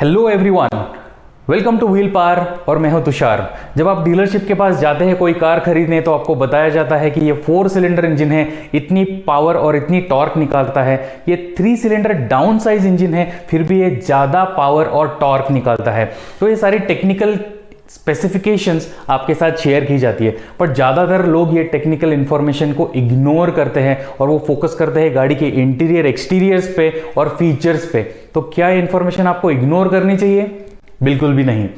Hello everyone, welcome two wheel power और मैं हूं तुषार। जब आप डीलरशिप के पास जाते हैं कोई कार खरीदने तो आपको बताया जाता है कि ये 4 सिलेंडर इंजन है, इतनी पावर और इतनी टॉर्क निकालता है। ये 3 सिलेंडर डाउन साइज इंजन है, फिर भी ये ज़्यादा पावर और टॉर्क निकालता है। तो ये सारी टेक्निकल स्पेसिफिकेशंस आपके साथ शेयर की जाती है, पर ज़्यादातर लोग ये टेक्निकल इंफॉर्मेशन को इग्नोर करते हैं और वो फोकस करते हैं गाड़ी के इंटीरियर एक्सटीरियर्स पे और फीचर्स पे। तो क्या ये इंफॉर्मेशन आपको इग्नोर करनी चाहिए? बिल्कुल भी नहीं।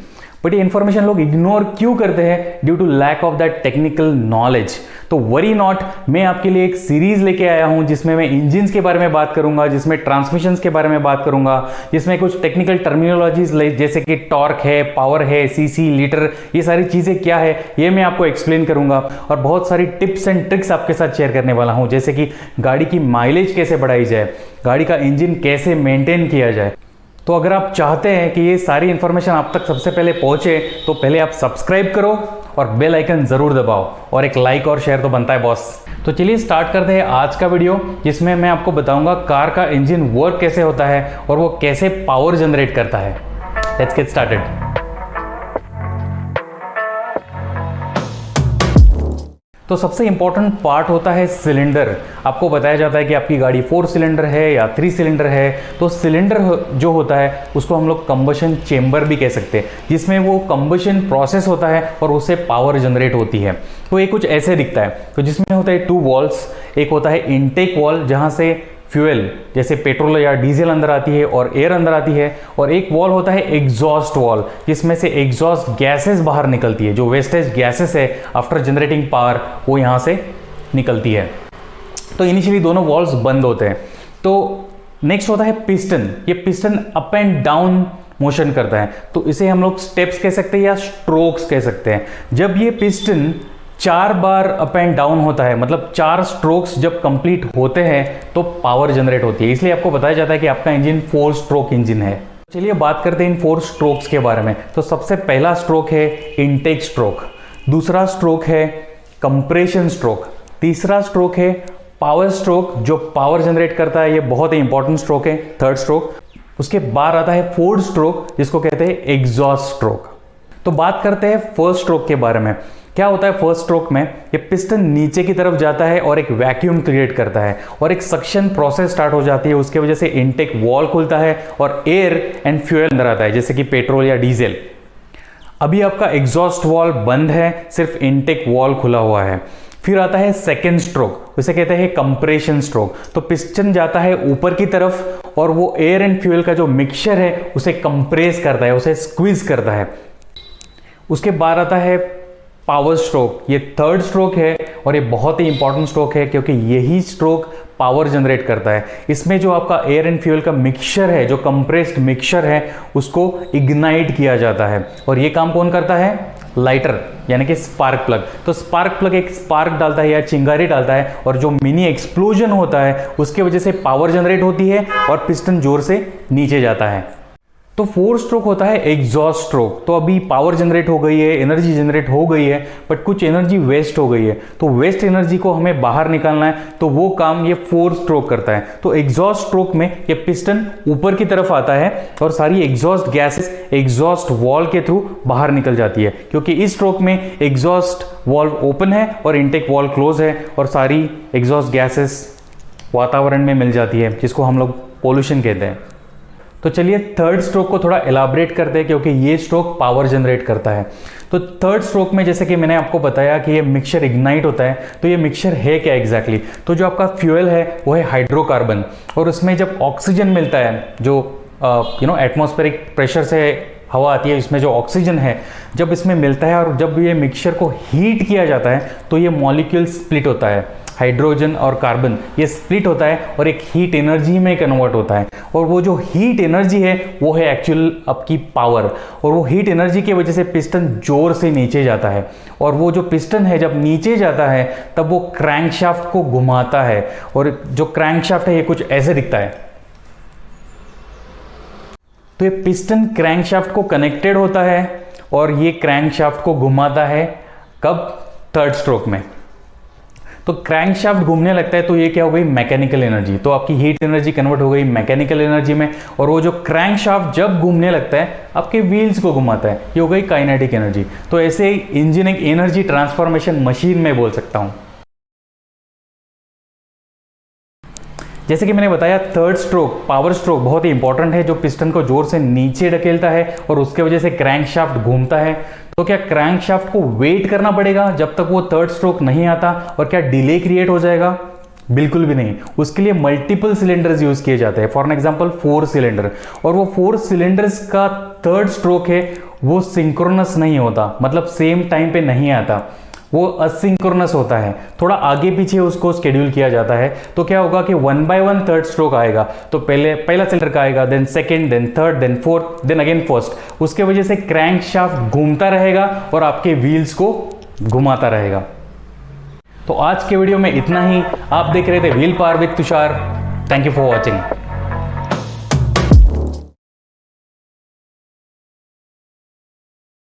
बट ये इंफॉर्मेशन लोग इग्नोर क्यों करते हैं? Due to lack of that technical knowledge. तो वरी नॉट, मैं आपके लिए एक सीरीज लेके आया हूं जिसमें मैं इंजन्स के बारे में बात करूंगा, जिसमें ट्रांसमिशंस के बारे में बात करूंगा, जिसमें कुछ टेक्निकल टर्मिनोलॉजीज जैसे कि टॉर्क है, पावर है, सीसी, लीटर, ये सारी चीजें क्या है ये मैं आपको एक्सप्लेन करूंगा। और बहुत सारी टिप्स एंड ट्रिक्स आपके साथ शेयर करने वाला हूं, जैसे कि गाड़ी की माइलेज कैसे बढ़ाई जाए, गाड़ी का इंजन कैसे मेंटेन किया जाए। तो अगर आप चाहते हैं कि ये सारी इंफॉर्मेशन आप तक सबसे पहले पहुंचे तो पहले आप सब्सक्राइब करो और बेल आइकन जरूर दबाओ, और एक लाइक और शेयर तो बनता है बॉस। तो चलिए स्टार्ट करते हैं आज का वीडियो, जिसमें मैं आपको बताऊंगा कार का इंजन वर्क कैसे होता है और वो कैसे पावर जनरेट करता है। Let's get started. तो सबसे इंपॉर्टेंट पार्ट होता है सिलेंडर। आपको बताया जाता है कि आपकी गाड़ी 4 सिलेंडर है या 3 सिलेंडर है, तो सिलेंडर जो होता है उसको हम लोग कंबशन चेंबर भी कह सकते हैं, जिसमें वो कंबशन प्रोसेस होता है और उससे पावर जनरेट होती है। तो ये कुछ ऐसे दिखता है। तो जिसमें होता है 2 वॉल्स, एक होता है इनटेक वॉल जहाँ से फ्यूल जैसे पेट्रोल या डीजल अंदर आती है और एयर अंदर आती है, और एक वॉल होता है एग्जॉस्ट वॉल जिसमें से एग्जॉस्ट गैसेस बाहर निकलती है। जो वेस्टेज गैसेस है आफ्टर जनरेटिंग पावर वो यहाँ से निकलती है। तो इनिशियली दोनों वॉल्स बंद होते हैं। तो नेक्स्ट होता है पिस्टन। ये piston up and down motion करता है, तो इसे हम लोग स्टेप्स कह सकते हैं या स्ट्रोक्स कह सकते हैं। जब ये piston 4 bar up and down होता है, मतलब 4 स्ट्रोक्स जब कंप्लीट होते हैं तो पावर जनरेट होती है। इसलिए आपको बताया जाता है कि आपका इंजन 4 स्ट्रोक इंजन है। चलिए बात करते हैं इन 4 स्ट्रोक्स के बारे में। तो सबसे पहला स्ट्रोक है इनटेक स्ट्रोक, दूसरा स्ट्रोक है कंप्रेशन स्ट्रोक, तीसरा स्ट्रोक है पावर स्ट्रोक जो पावर जनरेट करता है, ये बहुत ही इंपॉर्टेंट स्ट्रोक है, थर्ड स्ट्रोक। उसके बाद आता है फोर्थ स्ट्रोक जिसको कहते हैं एग्जॉस्ट स्ट्रोक। तो बात करते हैं फर्स्ट स्ट्रोक के बारे में। क्या होता है फर्स्ट स्ट्रोक में? ये पिस्टन नीचे की तरफ जाता है और एक वैक्यूम क्रिएट करता है और एक सक्शन प्रोसेस स्टार्ट हो जाती है। उसके वजह से इनटेक वॉल खुलता है और एयर एंड फ्यूल अंदर आता है, जैसे कि पेट्रोल या डीजल। अभी आपका एग्जॉस्ट वॉल बंद है, सिर्फ इनटेक वॉल खुला हुआ है। फिर आता है सेकेंड स्ट्रोक, उसे कहते हैं कंप्रेशन स्ट्रोक। तो पिस्टन जाता है ऊपर की तरफ और वो एयर एंड फ्यूल का जो मिक्सचर है उसे कंप्रेस करता है, उसे स्क्वीज करता है। उसके बाद आता है पावर स्ट्रोक। ये थर्ड स्ट्रोक है और ये बहुत ही इंपॉर्टेंट स्ट्रोक है क्योंकि यही स्ट्रोक पावर जनरेट करता है। इसमें जो आपका एयर एंड फ्यूल का मिक्सचर है, जो कंप्रेस्ड मिक्सचर है, उसको इग्नाइट किया जाता है। और ये काम कौन करता है? लाइटर यानी कि स्पार्क प्लग। तो स्पार्क प्लग एक स्पार्क डालता है या चिंगारी डालता है और जो मिनी एक्सप्लोजन होता है उसके वजह से पावर जनरेट होती है और पिस्टन जोर से नीचे जाता है। तो 4 स्ट्रोक होता है एग्जॉस्ट स्ट्रोक। तो अभी पावर जनरेट हो गई है, एनर्जी जनरेट हो गई है, बट कुछ एनर्जी वेस्ट हो गई है, तो वेस्ट एनर्जी को हमें बाहर निकालना है, तो वो काम ये 4 स्ट्रोक करता है। तो एग्जॉस्ट स्ट्रोक में ये पिस्टन ऊपर की तरफ आता है और सारी एग्जॉस्ट गैसेस एग्जॉस्ट वॉल के थ्रू बाहर निकल जाती है, क्योंकि इस स्ट्रोक में एग्जॉस्ट वॉल्व ओपन है और इनटेक वॉल्व क्लोज है और सारी एग्जॉस्ट गैसेस वातावरण में मिल जाती है, जिसको हम लोग पोल्यूशन कहते हैं। तो चलिए थर्ड स्ट्रोक को थोड़ा एलाबरेट करते हैं, क्योंकि ये स्ट्रोक पावर जनरेट करता है। तो थर्ड स्ट्रोक में जैसे कि मैंने आपको बताया कि ये मिक्सचर इग्नाइट होता है, तो ये मिक्सचर है क्या एग्जैक्टली? तो जो आपका फ्यूल है वो है हाइड्रोकार्बन, और उसमें जब ऑक्सीजन मिलता है, जो एटमॉस्फेरिक प्रेशर से हवा आती है, इसमें जो ऑक्सीजन है जब इसमें मिलता है और जब ये मिक्सचर को हीट किया जाता है तो ये मॉलिक्यूल स्प्लिट होता है। हाइड्रोजन और कार्बन ये स्प्लिट होता है और एक हीट एनर्जी में कन्वर्ट होता है, और वो जो हीट एनर्जी है वो है एक्चुअल आपकी पावर। और वो हीट एनर्जी की वजह से पिस्टन जोर से नीचे जाता है, और वो जो पिस्टन है जब नीचे जाता है तब वो क्रैंकशाफ्ट को घुमाता है, और जो क्रैंकशाफ्ट है ये कुछ ऐसे दिखता है। तो ये पिस्टन क्रैंकशाफ्ट को कनेक्टेड होता है और ये क्रैंकशाफ्ट को घुमाता है। कब? थर्ड स्ट्रोक में। तो क्रैंकशाफ्ट घूमने लगता है तो ये क्या हो गई, मैकेनिकल एनर्जी। तो आपकी हीट एनर्जी कन्वर्ट हो गई मैकेनिकल एनर्जी में, और वो जो क्रैंकशाफ्ट जब घूमने लगता है आपके व्हील्स को घुमाता है, ये हो गई काइनेटिक एनर्जी। तो ऐसे इंजन एक एनर्जी ट्रांसफॉर्मेशन मशीन में बोल सकता हूं। जैसे कि मैंने बताया, थर्ड स्ट्रोक, पावर स्ट्रोक बहुत ही इंपॉर्टेंट है, जो पिस्टन को जोर से नीचे ढकेलता है और उसके वजह से क्रैंकशाफ्ट घूमता है। तो क्या क्रैंकशाफ्ट को वेट करना पड़ेगा जब तक वो थर्ड स्ट्रोक नहीं आता, और क्या डिले क्रिएट हो जाएगा? बिल्कुल भी नहीं। उसके लिए मल्टीपल सिलेंडर्स यूज किए जाते हैं, फॉर एग्जांपल 4 सिलेंडर, और वो 4 सिलेंडर्स का थर्ड स्ट्रोक है वो सिंक्रोनस नहीं होता, मतलब सेम टाइम पे नहीं आता, वो असिंक्रोनस होता है, थोड़ा आगे पीछे उसको शेड्यूल किया जाता है। तो क्या होगा कि 1 बाय 1 थर्ड स्ट्रोक आएगा, तो पहला सिलेंडर का आएगा, then second, then third, then fourth, then again first. उसके वजह से क्रैंकशाफ्ट घूमता रहेगा और आपके व्हील्स को घुमाता रहेगा। तो आज के वीडियो में इतना ही। आप देख रहे थे wheel power with Tushar. Thank you for watching.